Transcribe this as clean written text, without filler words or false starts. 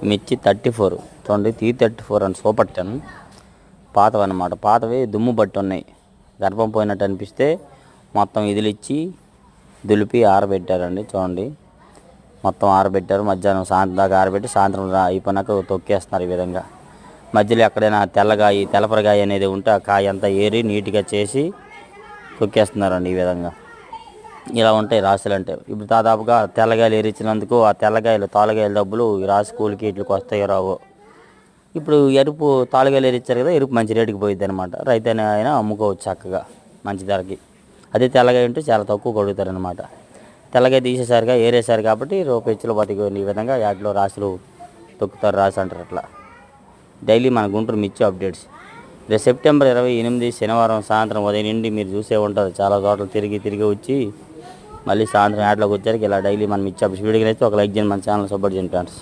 మిర్చి 34 చూడండి, T34 అని సూపర్ 10 పాతవి అన్నమాట. పాతవి దుమ్ము బట్టి ఉన్నాయి, గర్భం పోయినట్టు అనిపిస్తే మొత్తం ఇదిలిచ్చి దులిపి ఆరబెట్టారండి. చూడండి మొత్తం ఆరబెట్టారు, మధ్యాహ్నం సాయంత్రం దాకా ఆరబెట్టి సాయంత్రం అయిపోయినాక తొక్కేస్తున్నారు. ఈ విధంగా మధ్యలో ఎక్కడైనా తెల్లపరగాయ అనేది ఉంటే ఆ కాయ అంతా ఏరి నీట్గా చేసి తొక్కేస్తున్నారండి. ఈ విధంగా ఇలా ఉంటాయి రాశులు అంటే. ఇప్పుడు దాదాపుగా తెల్లగాయలు ఏరిచ్చినందుకు ఆ తాళగాయల డబ్బులు ఈ రాశి కూలికి వీటికి వస్తాయో రావో. ఇప్పుడు ఎరుపు తాళగాయలు ఏరిచ్చారు కదా, ఎరుపు మంచి రేటుకి పోయిద్ది అనమాట. రైతు అయినా అమ్ముకోవచ్చు చక్కగా మంచి ధరకి. అదే తెల్లగాయ ఉంటే చాలా తక్కువ కొడుగుతారనమాట. తెల్లగాయ తీసేసారుగా ఏరేసారు కాబట్టి రూపాయలు బతికి ఈ విధంగా యాడ్లో రాశులు తొక్కుతారు, రాసి అంటారు. అట్లా డైలీ మన గుంటూరు మిర్చి అప్డేట్స్. రేపు సెప్టెంబర్ 28 శనివారం సాయంత్రం ఉదయం నుండి మీరు చూసే ఉంటారు. చాలా చోట్ల తిరిగి వచ్చి మళ్ళీ సాయంత్రం యాడ్లోకి వచ్చారు. ఇలా డైలీ మనం మిర్చి అప్డేట్స్ వీడియోకి అయితే ఒక లైక్ చేయండి, మన ఛానల్ సపోర్ట్ చేయండి ఫ్రెండ్స్.